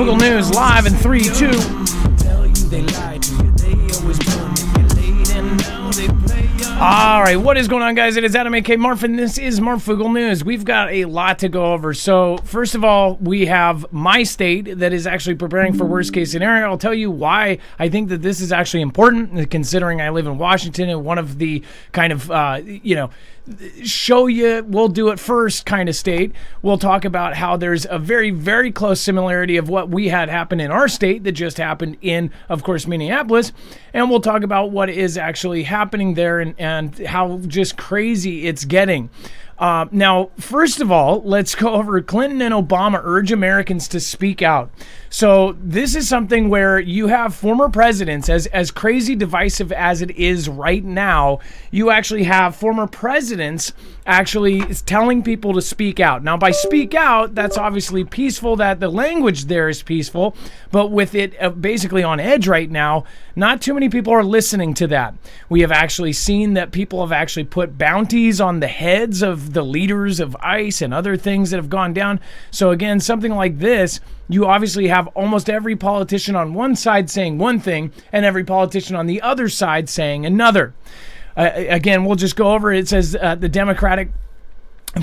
Marfoogle News live in 3, 2. All right, what is going on, guys? It is Adam A.K. Marf, and this is Marfoogle News. We've got a lot to go over. So, first of all, we have my state that is actually preparing for worst-case scenario. I'll tell you why I think that this is actually important, considering I live in Washington, and one of the kind of, show you, we'll do it first kind of state. We'll talk about how there's a very, very close similarity of what we had happen in our state that just happened in, of course, Minneapolis. And we'll talk about what is actually happening there and how just crazy it's getting. Now, first of all, let's go over Clinton and Obama urge Americans to speak out. So this is something where you have former presidents, as crazy divisive as it is right now, you actually have former presidents actually telling people to speak out. Now, by speak out, that's obviously peaceful, that the language there is peaceful, but with it basically on edge right now, not too many people are listening to that. We have actually seen that people have actually put bounties on the heads of the leaders of ICE and other things that have gone down. So again, something like this, you obviously have almost every politician on one side saying one thing and every politician on the other side saying another. Again, we'll just go over it. It says the Democratic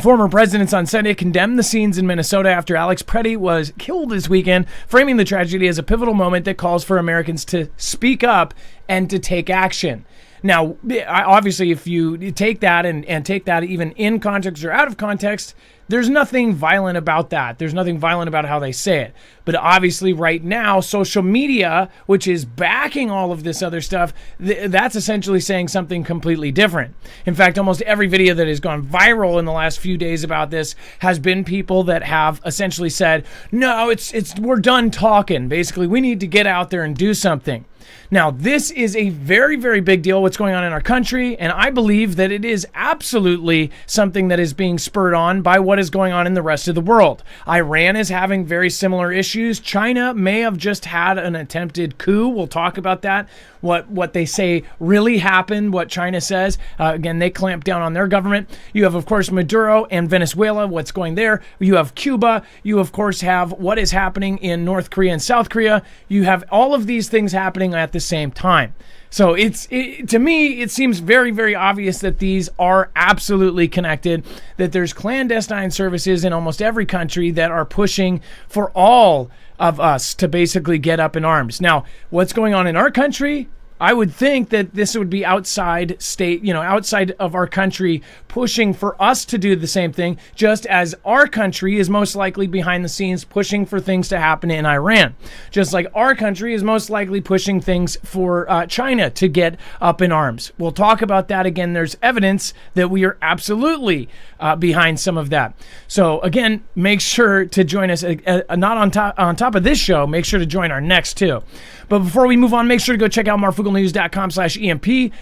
former presidents on Sunday condemned the scenes in Minnesota after Alex Preddy was killed this weekend, framing the tragedy as a pivotal moment that calls for Americans to speak up and to take action. Now, obviously, if you take that and take that even in context or out of context, there's nothing violent about that. There's nothing violent about how they say it. But obviously right now, social media, which is backing all of this other stuff, that's essentially saying something completely different. In fact, almost every video that has gone viral in the last few days about this has been people that have essentially said, no, we're done talking. Basically, we need to get out there and do something. Now, this is a very, very big deal, what's going on in our country, and I believe that it is absolutely something that is being spurred on by what is going on in the rest of the world. Iran is having very similar issues. China may have just had an attempted coup. We'll talk about that, what they say really happened, what China says. Again, they clamp down on their government. You have, of course, Maduro and Venezuela, what's going there. You have Cuba. You, of course, have what is happening in North Korea and South Korea. You have all of these things happening at the same time. So to me, it seems very, very obvious that these are absolutely connected, that there's clandestine services in almost every country that are pushing for all of us to basically get up in arms. Now, what's going on in our country? I would think that this would be outside state, outside of our country, pushing for us to do the same thing, just as our country is most likely behind the scenes pushing for things to happen in Iran. Just like our country is most likely pushing things for China to get up in arms. We'll talk about that again. There's evidence that we are absolutely behind some of that. So again, make sure to join us, not on top of this show, make sure to join our next two. But before we move on, make sure to go check out marfooglenews.com/EMP.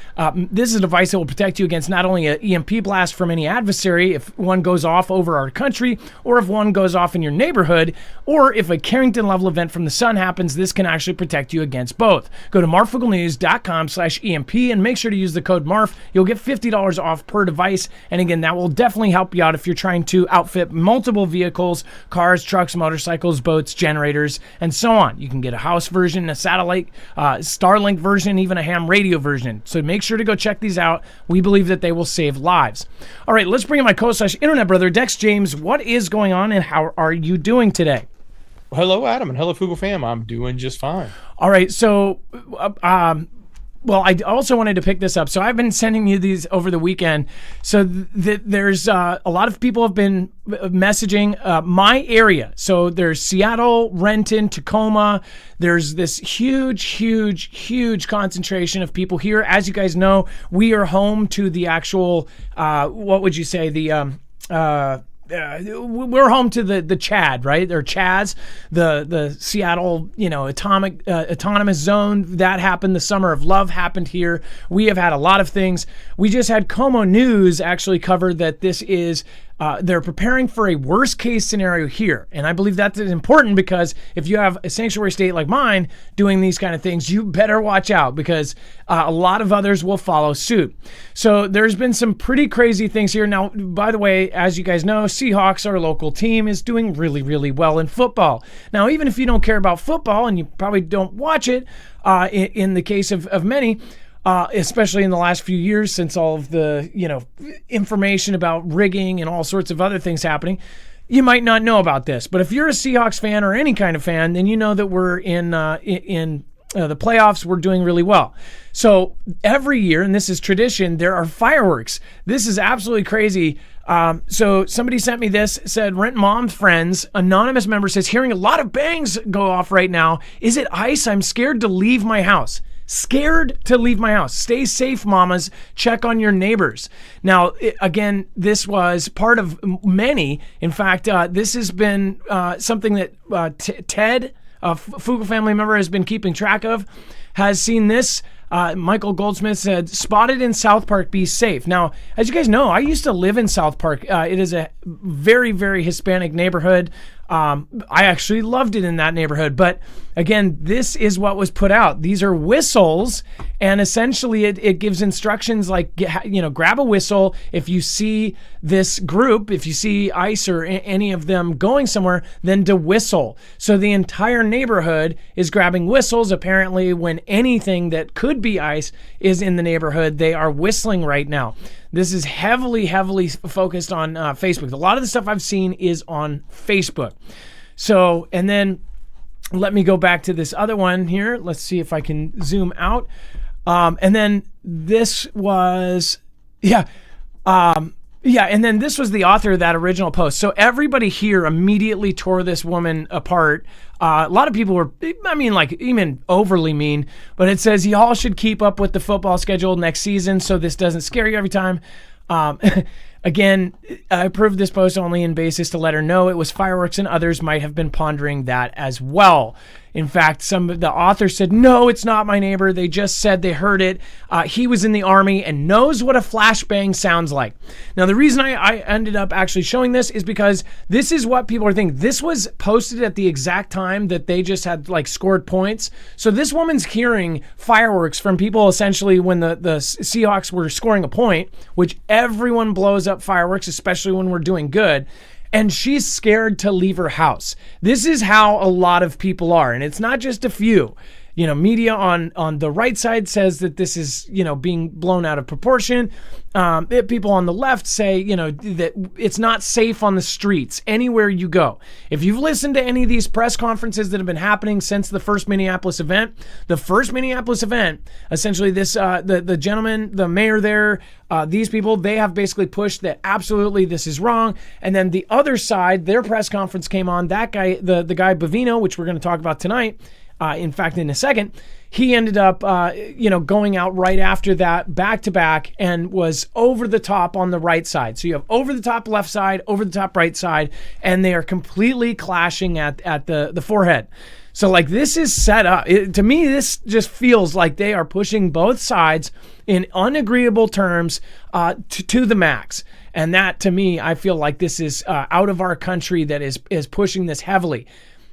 This is a device that will protect you against not only an EMP blast from any adversary if one goes off over our country, or if one goes off in your neighborhood, or if a Carrington-level event from the sun happens, this can actually protect you against both. Go to marfooglenews.com/EMP and make sure to use the code MARF. You'll get $50 off per device. And again, that will definitely help you out if you're trying to outfit multiple vehicles, cars, trucks, motorcycles, boats, generators, and so on. You can get a house version, a satellite, Starlink version, even a ham radio version. So make sure to go check these out. We believe that they will save lives. All right, let's bring in my co/internet brother, Dex James. What is going on and how are you doing today? Well, hello, Adam, and hello, Foogle fam. I'm doing just fine. All right, so well, I also wanted to pick this up. So I've been sending you these over the weekend. So there's a lot of people have been messaging my area. So there's Seattle, Renton, Tacoma. There's this huge concentration of people here. As you guys know, we are home to the actual, what would you say, we're home to the CHAD, right? Or CHAZ, the Seattle, autonomous zone. That happened. The Summer of Love happened here. We have had a lot of things. We just had Como News actually cover that this is they're preparing for a worst case scenario here. And I believe that's important because if you have a sanctuary state like mine doing these kind of things, you better watch out because a lot of others will follow suit. So there's been some pretty crazy things here. Now, by the way, as you guys know, Seahawks, our local team, is doing really, really well in football. Now, even if you don't care about football and you probably don't watch it, in the case of many, especially in the last few years since all of the, information about rigging and all sorts of other things happening, you might not know about this. But if you're a Seahawks fan or any kind of fan, then you know that we're in the playoffs. We're doing really well. So every year, and this is tradition, there are fireworks. This is absolutely crazy. So somebody sent me this, said, Rent Mom's Friends, anonymous member says, hearing a lot of bangs go off right now. Is it ice? I'm scared to leave my house. Scared to leave my house. Stay safe, mamas. Check on your neighbors. Now, again, this was part of many. In fact, this has been something that Ted, a Fugel family member, has been keeping track of, has seen this. Michael Goldsmith said, spotted in South Park, be safe. Now, as you guys know, I used to live in South Park. It is a very, very Hispanic neighborhood. I actually loved it in that neighborhood. But again, this is what was put out. These are whistles, and essentially it gives instructions like, grab a whistle. If you see this group, if you see ICE or any of them going somewhere, then to whistle. So the entire neighborhood is grabbing whistles. Apparently, when anything that could be ICE is in the neighborhood, they are whistling right now. This is heavily focused on Facebook. A lot of the stuff I've seen is on Facebook. So, and then let me go back to this other one here. Let's see if I can zoom out. And then this was, and then this was the author of that original post. So everybody here immediately tore this woman apart. A lot of people were, even overly mean, but it says y'all should keep up with the football schedule next season so this doesn't scare you every time. Again, I approved this post only in basis to let her know it was fireworks and others might have been pondering that as well. In fact, some of the authors said, no, it's not my neighbor. They just said they heard it. He was in the Army and knows what a flashbang sounds like. Now, the reason I ended up actually showing this is because this is what people are thinking. This was posted at the exact time that they just had scored points. So this woman's hearing fireworks from people essentially when the Seahawks were scoring a point, which everyone blows up fireworks, especially when we're doing good. And she's scared to leave her house. This is how a lot of people are. And it's not just a few. Media on the right side says that this is, being blown out of proportion. People on the left say, that it's not safe on the streets anywhere you go. If you've listened to any of these press conferences that have been happening since the first Minneapolis event, essentially this, the gentleman, the mayor there, these people, they have basically pushed that absolutely this is wrong. And then the other side, their press conference came on, that guy, the guy Bovino, which we're going to talk about tonight, in fact, in a second, he ended up, going out right after that, back to back, and was over the top on the right side. So you have over the top left side, over the top right side, and they are completely clashing at the forehead. So this is set up. To me, this just feels like they are pushing both sides in unagreeable terms to the max. And that, to me, I feel like this is out of our country that is pushing this heavily.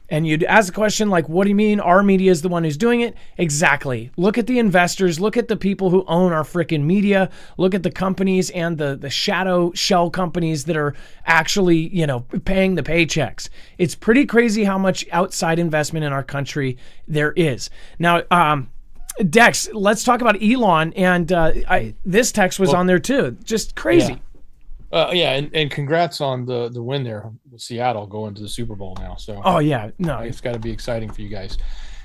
And you'd ask the question, what do you mean our media is the one who's doing it? Exactly. Look at the investors. Look at the people who own our freaking media. Look at the companies and the shadow shell companies that are actually, paying the paychecks. It's pretty crazy how much outside investment in our country there is. Now, Dex, let's talk about Elon. And this text was on there too. Just crazy. Yeah. And congrats on the win there with Seattle going to the Super Bowl now. So it's got to be exciting for you guys.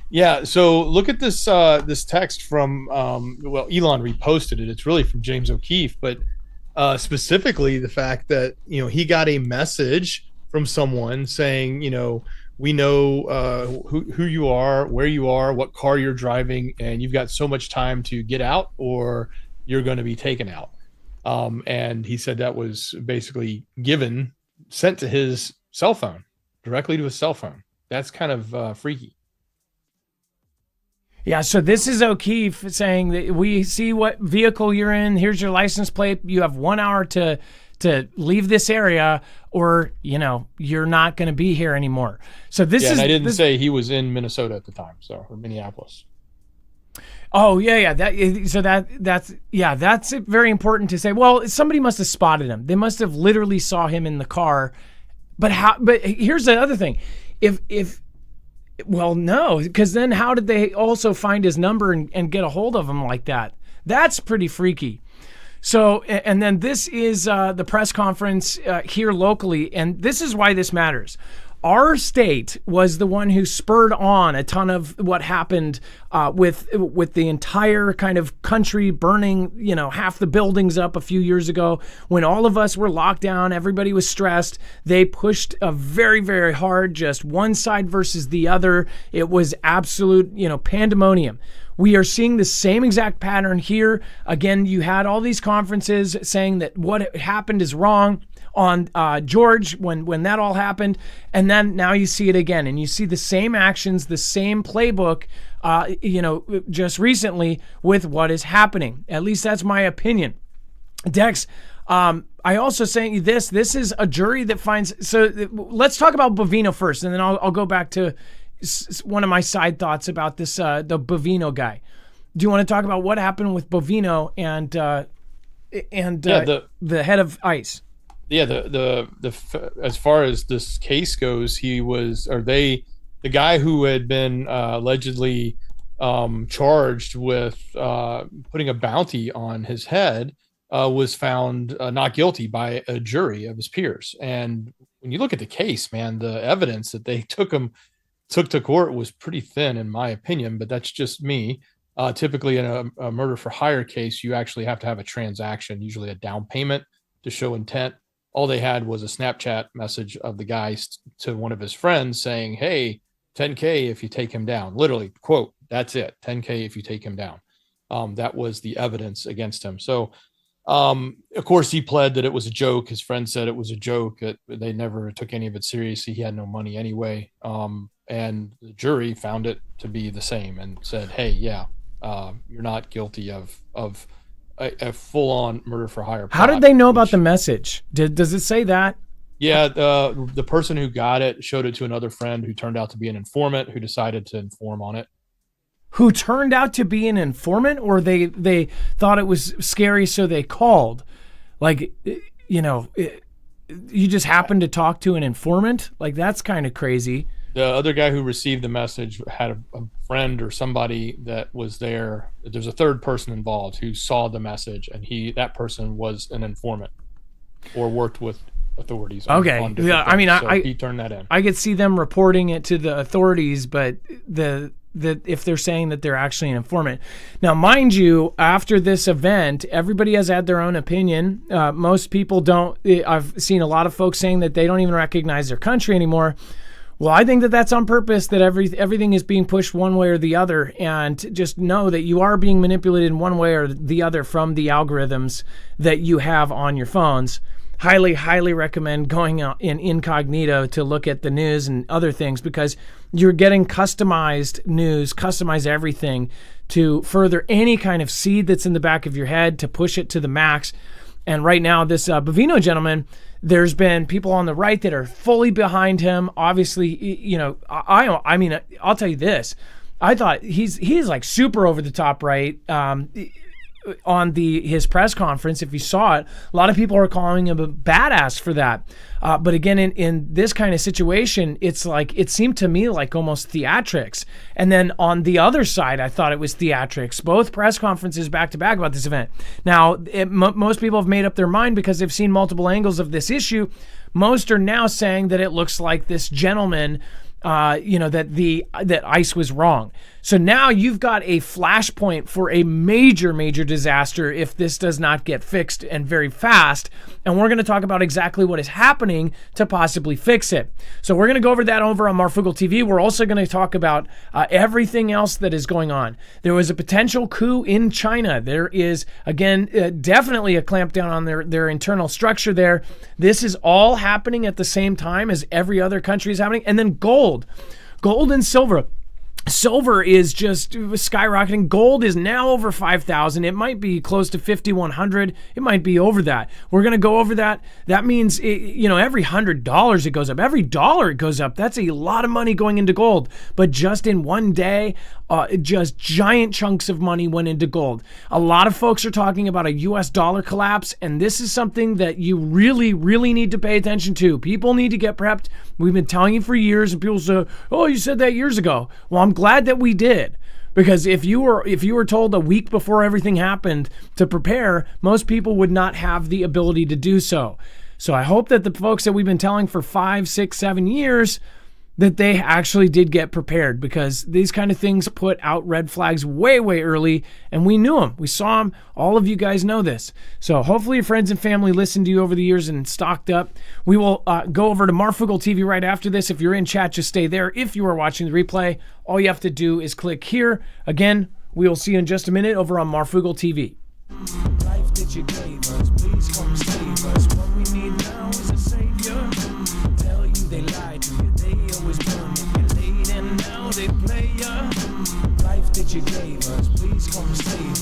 Yeah, so look at this this text from Elon reposted it. It's really from James O'Keefe, but specifically the fact that he got a message from someone saying we know who you are, where you are, what car you're driving, and you've got so much time to get out or you're going to be taken out. And he said that was basically sent to his cell phone, directly to his cell phone. That's kind of freaky. Yeah, so this is O'Keefe saying that we see what vehicle you're in. Here's your license plate. You have 1 hour to to leave this area, or you're not going to be here anymore. So this is. And I didn't say he was in Minnesota at the time, or Minneapolis. Oh yeah. That's very important to say. Well, somebody must have spotted him. They must have literally saw him in the car. But here's the other thing. Well, no, because then how did they also find his number and get a hold of him like that? That's pretty freaky. So, and then this is the press conference here locally, and this is why this matters. Our state was the one who spurred on a ton of what happened with the entire kind of country burning, half the buildings up a few years ago. When all of us were locked down, everybody was stressed. They pushed very, very hard, just one side versus the other. It was absolute, pandemonium. We are seeing the same exact pattern here. Again, you had all these conferences saying that what happened is wrong on George when that all happened, and then now you see it again, and you see the same actions, the same playbook, just recently with what is happening. At least that's my opinion. Dex, I also saying this is a jury that finds. So let's talk about Bovino first, and then I'll go back to one of my side thoughts about this the Bovino guy. Do you want to talk about what happened with Bovino and the head of ICE? Yeah, the as far as this case goes, the guy who had been allegedly charged with putting a bounty on his head was found not guilty by a jury of his peers. And when you look at the case, man, the evidence that they took to court was pretty thin, in my opinion, but that's just me. Typically in a murder for hire case, you actually have to have a transaction, usually a down payment to show intent. All they had was a Snapchat message of the guy to one of his friends saying, hey, $10K if you take him down. Literally, quote, that's it, $10K if you take him down. That was the evidence against him. So, of course, he pled that it was a joke. His friend said it was a joke. They never took any of it seriously. He had no money anyway. And the jury found it to be the same and said, hey, yeah, you're not guilty of a full-on murder for hire plot. How did they know about the message? Does it say that? Yeah, the person who got it showed it to another friend who turned out to be an informant who decided to inform on it. Who turned out to be an informant, or they thought it was scary, so they called? Like, you just happened to talk to an informant? Like, that's kind of crazy. The other guy who received the message had a friend or somebody that was there. There's a third person involved who saw the message, and that person was an informant or worked with authorities. Okay. Yeah. I mean, so he turned that in. I could see them reporting it to the authorities, but if they're saying that they're actually an informant. Now, mind you, after this event, everybody has had their own opinion. Most people don't. I've seen a lot of folks saying that they don't even recognize their country anymore. Well, I think that that's on purpose, that everything is being pushed one way or the other, and just know that you are being manipulated in one way or the other from the algorithms that you have on your phones. Highly, highly recommend going out in incognito to look at the news and other things, because you're getting customized news, customized everything to further any kind of seed that's in the back of your head to push it to the max. And right now, this Bovino gentleman, there's been people on the right that are fully behind him. Obviously, I mean, I'll tell you this. I thought he's like super over the top right. On his press conference, if you saw it, a lot of people are calling him a badass for that. But again, in this kind of situation, it's like, it seemed to me like almost theatrics. And then on the other side, I thought it was theatrics. Both press conferences back to back about this event. Now, most people have made up their mind because they've seen multiple angles of this issue. Most are now saying that it looks like this gentleman, that ICE was wrong. So now you've got a flashpoint for a major, major disaster if this does not get fixed, and very fast. And we're going to talk about exactly what is happening to possibly fix it. So we're going to go over that over on Marfoogle TV. We're also going to talk about everything else that is going on. There was a potential coup in China. There is, again, definitely a clampdown on their internal structure there. This is all happening at the same time as every other country is happening. And then gold and silver. Silver is just skyrocketing. Gold is now over 5,000. It might be close to 5,100. It might be over that. We're going to go over that. That means, every $100 it goes up. Every dollar it goes up. That's a lot of money going into gold. But just in one day, just giant chunks of money went into gold. A lot of folks are talking about a US dollar collapse, and this is something that you really, really need to pay attention to. People need to get prepped. We've been telling you for years, and people say, "Oh, you said that years ago." Well, I'm glad that we did, because if you were told a week before everything happened to prepare, most people would not have the ability to do so. So I hope that the folks that we've been telling for 5, 6, 7 years, that they actually did get prepared, because these kind of things put out red flags way, way early, and we knew them. We saw them. All of you guys know this. So hopefully your friends and family listened to you over the years and stocked up. We will go over to Marfoogle TV right after this. If you're in chat, just stay there. If you are watching the replay, all you have to do is click here. Again, we will see you in just a minute over on Marfoogle TV. Life that you gave us, please come save us. What we need now is a savior. Tell you they lied to you, they always manipulate, and now they play ya. Life that you gave us, please come save us.